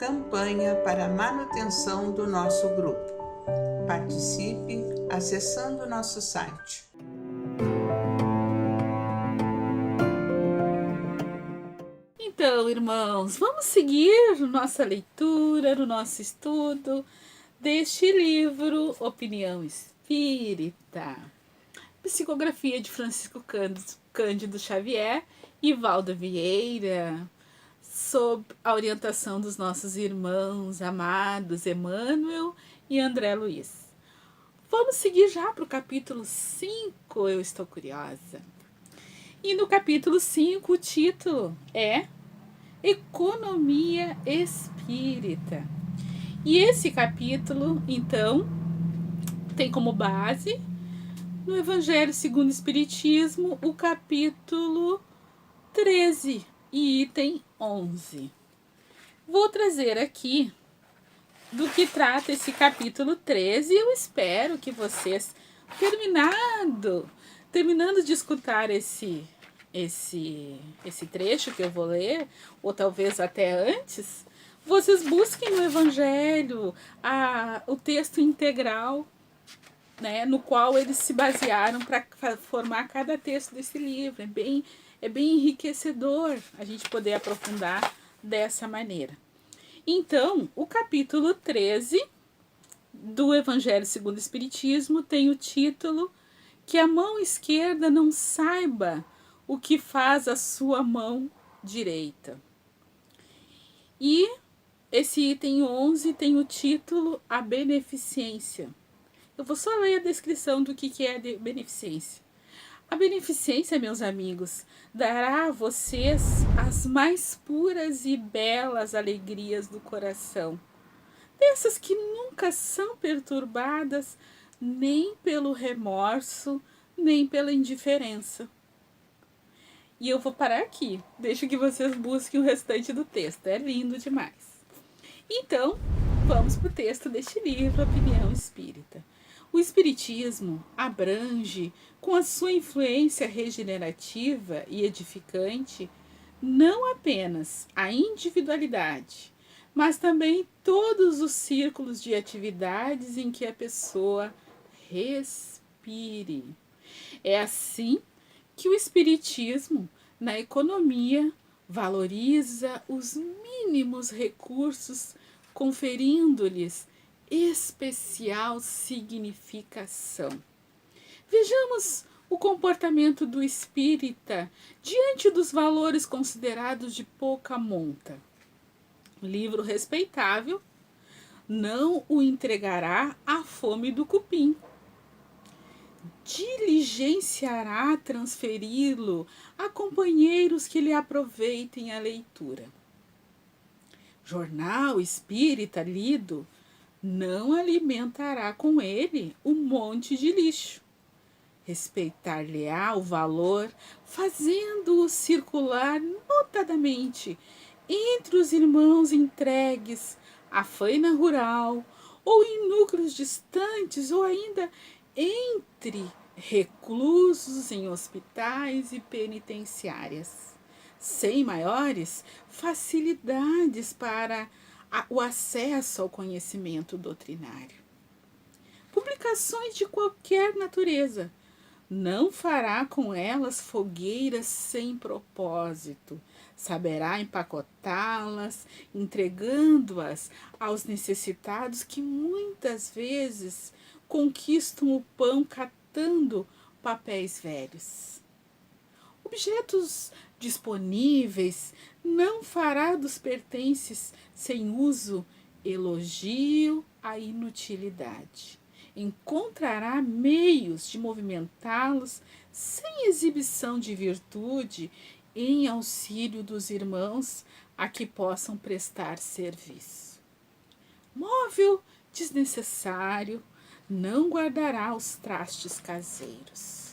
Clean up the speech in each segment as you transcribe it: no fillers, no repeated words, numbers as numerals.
campanha para a manutenção do nosso grupo. Participe acessando nosso site. Então, irmãos, vamos seguir nossa leitura, no nosso estudo deste livro Opinião Espírita, psicografia de Francisco Cândido Xavier e Valda Vieira, sob a orientação dos nossos irmãos amados Emmanuel e André Luiz. Vamos seguir já para o capítulo 5, eu estou curiosa. E no capítulo 5 o título é Economia Espírita. E esse capítulo, então, tem como base, no Evangelho segundo o Espiritismo, o capítulo 13 e item 11. Vou trazer aqui do que trata esse capítulo 13 e eu espero que vocês, terminando de escutar esse trecho que eu vou ler, ou talvez até antes, vocês busquem no Evangelho o texto integral, né, no qual eles se basearam para formar cada texto desse livro. É bem enriquecedor a gente poder aprofundar dessa maneira. Então, o capítulo 13 do Evangelho segundo o Espiritismo tem o título Que a mão esquerda não saiba o que faz a sua mão direita. E esse item 11 tem o título A Beneficência. Eu vou só ler a descrição do que é a beneficência. A beneficência, meus amigos, dará a vocês as mais puras e belas alegrias do coração, dessas que nunca são perturbadas nem pelo remorso, nem pela indiferença. E eu vou parar aqui, deixo que vocês busquem o restante do texto, é lindo demais. Então, vamos para o texto deste livro, Opinião Espírita. O Espiritismo abrange, com a sua influência regenerativa e edificante, não apenas a individualidade, mas também todos os círculos de atividades em que a pessoa respire. É assim que o Espiritismo, na economia, valoriza os mínimos recursos, conferindo-lhes especial significação. Vejamos o comportamento do espírita diante dos valores considerados de pouca monta. Livro respeitável não o entregará à fome do cupim. Diligenciará transferi-lo a companheiros que lhe aproveitem a leitura. Jornal espírita lido não alimentará com ele um monte de lixo. Respeitar-lhe-á o valor, fazendo-o circular notadamente entre os irmãos entregues à faina rural, ou em núcleos distantes, ou ainda entre reclusos em hospitais e penitenciárias, sem maiores facilidades para o acesso ao conhecimento doutrinário. Publicações de qualquer natureza. Não fará com elas fogueiras sem propósito. Saberá empacotá-las, entregando-as aos necessitados que muitas vezes conquistam o pão catando papéis velhos. Objetos disponíveis, não fará dos pertences sem uso elogio à inutilidade. Encontrará meios de movimentá-los sem exibição de virtude em auxílio dos irmãos a que possam prestar serviço. Móvel desnecessário, não guardará os trastes caseiros.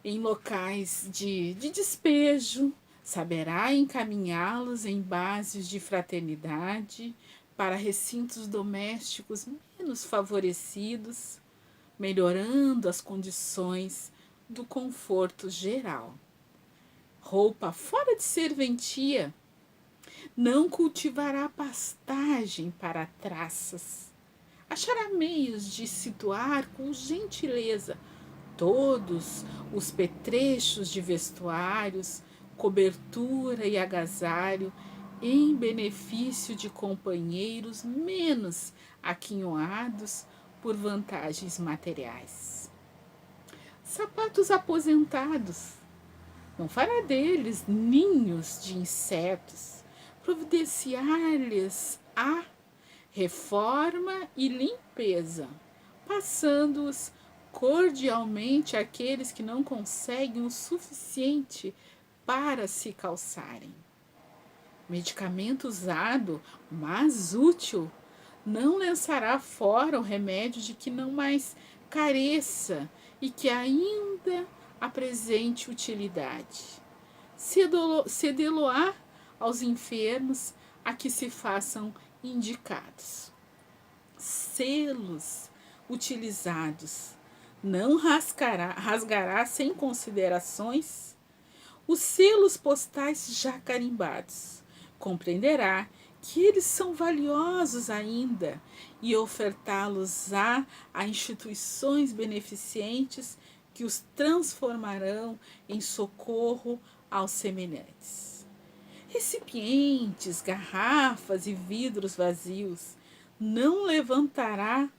Em locais de despejo, saberá encaminhá-los em bases de fraternidade para recintos domésticos menos favorecidos, melhorando as condições do conforto geral. Roupa fora de serventia Não cultivará pastagem para traças. Achará meios de situar com gentileza todos os petrechos de vestuários, cobertura e agasalho em benefício de companheiros menos aquinhoados por vantagens materiais. Sapatos aposentados. Não fará deles ninhos de insetos, providenciar-lhes a reforma e limpeza, passando-os cordialmente àqueles que não conseguem o suficiente para se calçarem. Medicamento usado, mas útil, não lançará fora o remédio de que não mais careça e que ainda apresente utilidade. Cedê-lo-á aos enfermos a que se façam indicados. Selos utilizados não rasgará sem considerações os selos postais já carimbados. Compreenderá que eles são valiosos ainda e ofertá-los-á a instituições beneficentes que os transformarão em socorro aos semelhantes. Recipientes, garrafas e vidros vazios não levantará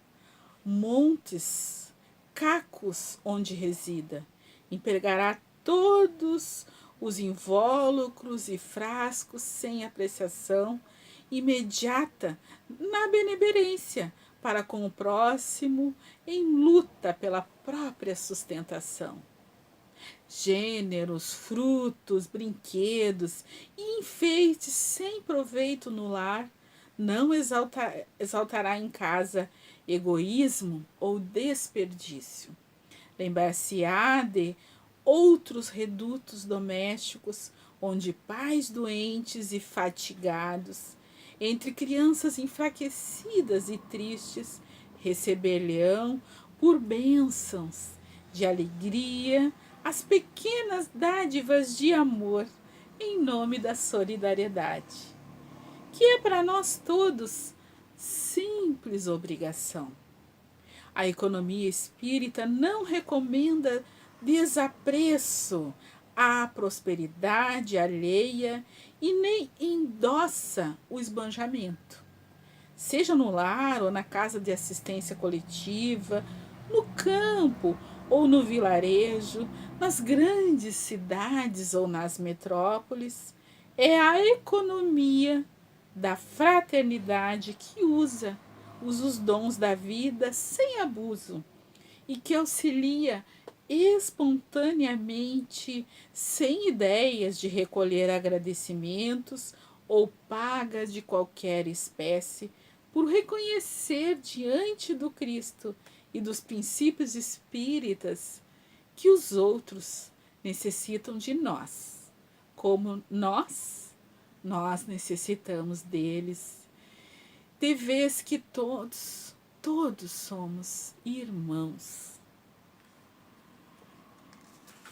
montes, cacos onde resida. Empregará todos os invólucros e frascos sem apreciação imediata na benemerência para com o próximo, em luta pela própria sustentação. Gêneros, frutos, brinquedos e enfeites sem proveito no lar não exaltará em casa egoísmo ou desperdício. Lembrar-se-á de outros redutos domésticos onde pais doentes e fatigados, entre crianças enfraquecidas e tristes, receber-lhe-ão por bênçãos de alegria as pequenas dádivas de amor em nome da solidariedade, que é para nós todos simples obrigação. A economia espírita não recomenda desapreço à prosperidade alheia e nem endossa o esbanjamento. Seja no lar ou na casa de assistência coletiva, no campo ou no vilarejo, nas grandes cidades ou nas metrópoles, é a economia da fraternidade que usa os dons da vida sem abuso e que auxilia espontaneamente, sem ideias de recolher agradecimentos ou pagas de qualquer espécie, por reconhecer diante do Cristo e dos princípios espíritas que os outros necessitam de nós, como nós necessitamos deles, de vez que todos somos irmãos.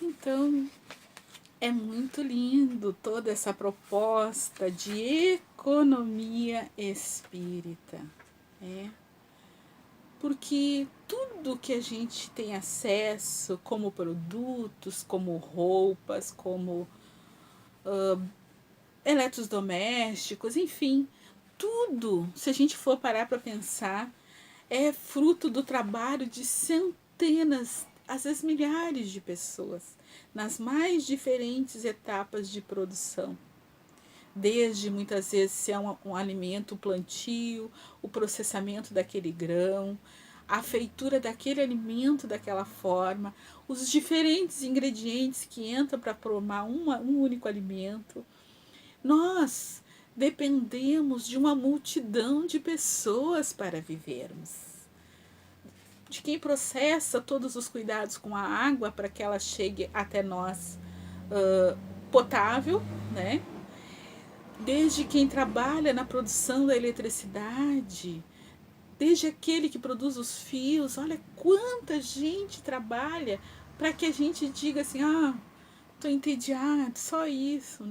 Então, é muito lindo toda essa proposta de economia espírita, porque tudo que a gente tem acesso, como produtos, como roupas, como eletrodomésticos, enfim, tudo, se a gente for parar para pensar, é fruto do trabalho de centenas, às vezes milhares de pessoas, nas mais diferentes etapas de produção. Desde muitas vezes ser um alimento, o plantio, o processamento daquele grão, a feitura daquele alimento daquela forma, os diferentes ingredientes que entram para formar um único alimento. Nós dependemos de uma multidão de pessoas para vivermos. De quem processa todos os cuidados com a água para que ela chegue até nós potável, Desde quem trabalha na produção da eletricidade, desde aquele que produz os fios, olha quanta gente trabalha para que a gente diga assim, estou entediado, só isso,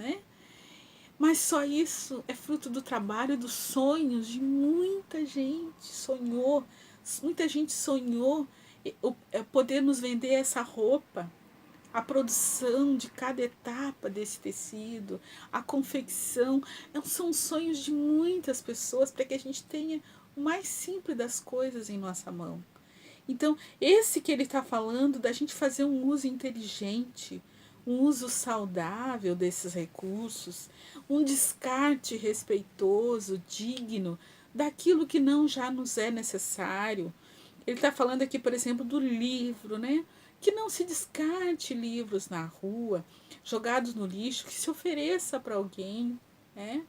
Mas só isso é fruto do trabalho, dos sonhos de muita gente. Muita gente sonhou poder nos vender essa roupa, a produção de cada etapa desse tecido, a confecção. São sonhos de muitas pessoas para que a gente tenha o mais simples das coisas em nossa mão. Então, esse que ele está falando da gente fazer um uso inteligente, um uso saudável desses recursos, um descarte respeitoso, digno daquilo que não já nos é necessário. Ele está falando aqui, por exemplo, do livro, né? Que não se descarte livros na rua, jogados no lixo, que se ofereça para alguém, né?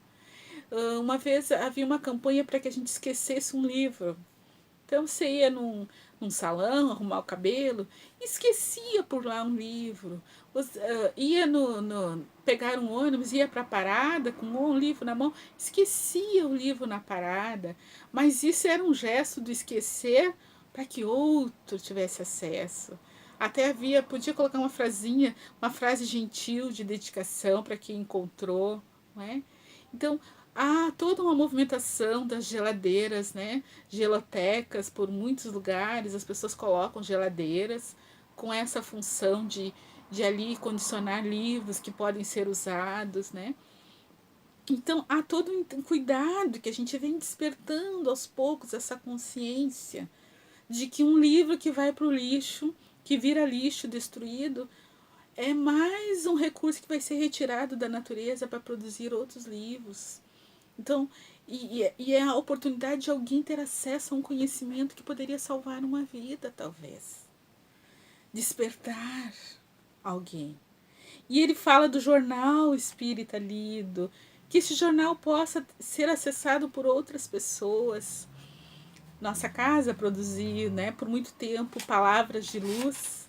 Uma vez havia uma campanha para que a gente esquecesse um livro. Então você ia num salão, arrumar o cabelo, esquecia por lá um livro. Ia pegar um ônibus, ia para a parada com um livro na mão, esquecia o livro na parada. Mas isso era um gesto do esquecer para que outro tivesse acesso. Até podia colocar uma frasinha, uma frase gentil de dedicação para quem encontrou, não é? Então, há toda uma movimentação das geladeiras, né? Gelotecas, por muitos lugares, as pessoas colocam geladeiras com essa função de ali condicionar livros que podem ser usados, né? Então, há todo um cuidado que a gente vem despertando aos poucos essa consciência de que um livro que vai para o lixo, que vira lixo destruído, é mais um recurso que vai ser retirado da natureza para produzir outros livros. Então, é a oportunidade de alguém ter acesso a um conhecimento que poderia salvar uma vida, talvez. Despertar alguém. E ele fala do jornal espírita lido, que esse jornal possa ser acessado por outras pessoas. Nossa casa produziu, né, por muito tempo, palavras de luz.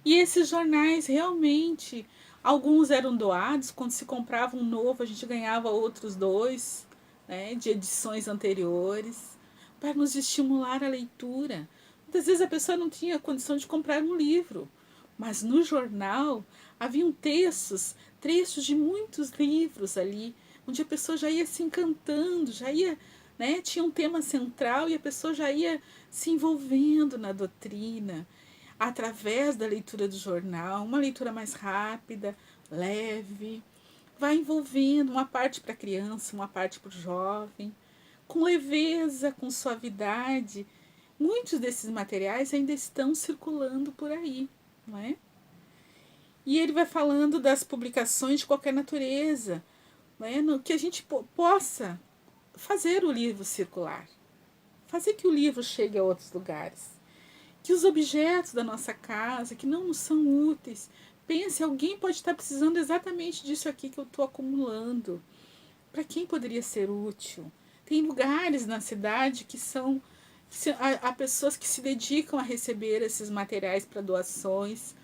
E esses jornais realmente, alguns eram doados, quando se comprava um novo, a gente ganhava outros 2, né, de edições anteriores, para nos estimular a leitura. Muitas vezes a pessoa não tinha condição de comprar um livro, mas no jornal haviam trechos de muitos livros ali, onde a pessoa já ia se encantando, já ia, né, tinha um tema central e a pessoa já ia se envolvendo na doutrina, através da leitura do jornal, uma leitura mais rápida, leve, vai envolvendo uma parte para a criança, uma parte para o jovem, com leveza, com suavidade. Muitos desses materiais ainda estão circulando por aí, não é? E ele vai falando das publicações de qualquer natureza, não é? Que a gente possa fazer o livro circular, fazer que o livro chegue a outros lugares. Que os objetos da nossa casa, que não nos são úteis, pense, alguém pode estar precisando exatamente disso aqui que eu estou acumulando. Para quem poderia ser útil? Tem lugares na cidade que há pessoas que se dedicam a receber esses materiais para doações,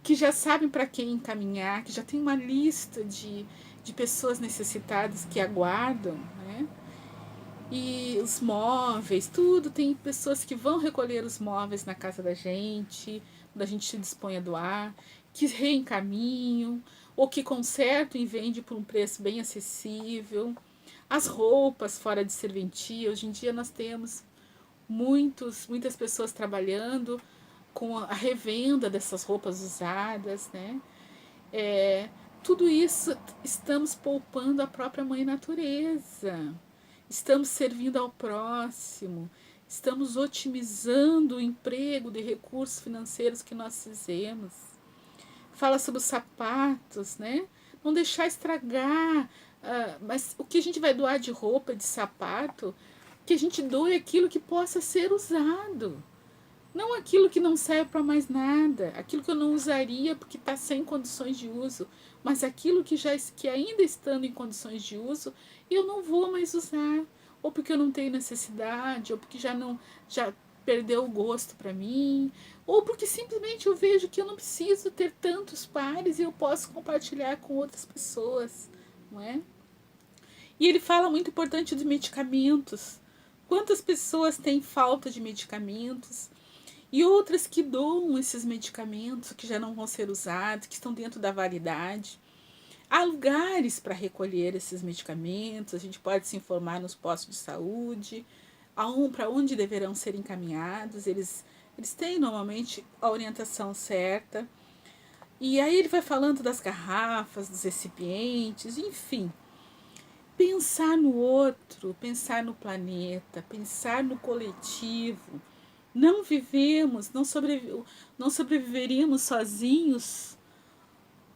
que já sabem para quem encaminhar, que já tem uma lista de pessoas necessitadas que aguardam, né? E os móveis, tudo, tem pessoas que vão recolher os móveis na casa da gente, quando a gente se dispõe a doar, que reencaminham, ou que consertam e vendem por um preço bem acessível. As roupas fora de serventia, hoje em dia nós temos muitas pessoas trabalhando com a revenda dessas roupas usadas, né? Tudo isso estamos poupando a própria mãe natureza. Estamos servindo ao próximo, estamos otimizando o emprego de recursos financeiros que nós fizemos. Fala sobre os sapatos, né? Não deixar estragar. Mas o que a gente vai doar de roupa, de sapato, que a gente doe aquilo que possa ser usado. Não aquilo que não serve para mais nada, aquilo que eu não usaria porque está sem condições de uso, mas aquilo que ainda estando em condições de uso, eu não vou mais usar, ou porque eu não tenho necessidade, ou porque já perdeu o gosto para mim, ou porque simplesmente eu vejo que eu não preciso ter tantos pares e eu posso compartilhar com outras pessoas, não é? E ele fala muito importante dos medicamentos. Quantas pessoas têm falta de medicamentos? E outras que doam esses medicamentos que já não vão ser usados, que estão dentro da validade. Há lugares para recolher esses medicamentos, a gente pode se informar nos postos de saúde, para onde deverão ser encaminhados, eles têm normalmente a orientação certa. E aí ele vai falando das garrafas, dos recipientes, enfim. Pensar no outro, pensar no planeta, pensar no coletivo. Não vivemos, não sobreviveríamos sozinhos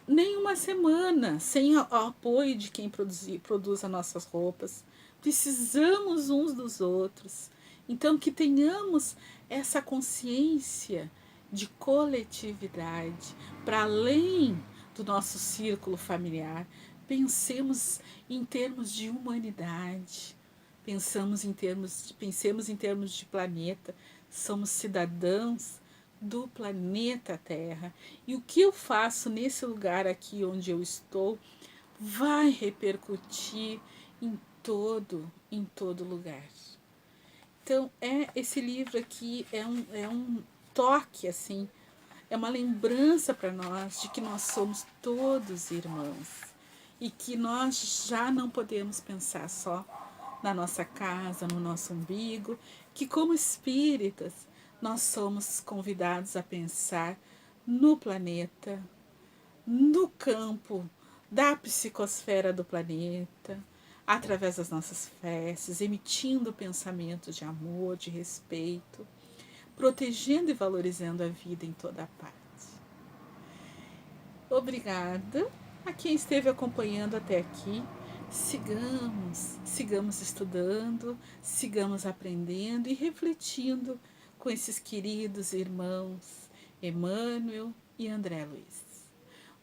nem uma semana sem o apoio de quem produz as nossas roupas. Precisamos uns dos outros. Então, que tenhamos essa consciência de coletividade para além do nosso círculo familiar. Pensemos em termos de humanidade. Pensemos em termos de planeta. Somos cidadãos do planeta Terra. E o que eu faço nesse lugar aqui onde eu estou vai repercutir em todo lugar. Então, esse livro aqui é um toque, assim, é uma lembrança para nós de que nós somos todos irmãos e que nós já não podemos pensar só na nossa casa, no nosso umbigo, que como espíritas nós somos convidados a pensar no planeta, no campo da psicosfera do planeta, através das nossas preces, emitindo pensamentos de amor, de respeito, protegendo e valorizando a vida em toda a parte. Obrigada a quem esteve acompanhando até aqui. Sigamos estudando, sigamos aprendendo e refletindo com esses queridos irmãos Emmanuel e André Luiz.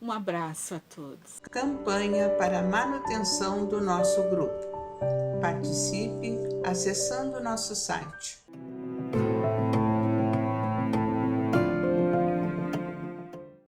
Um abraço a todos. Campanha para a manutenção do nosso grupo. Participe acessando nosso site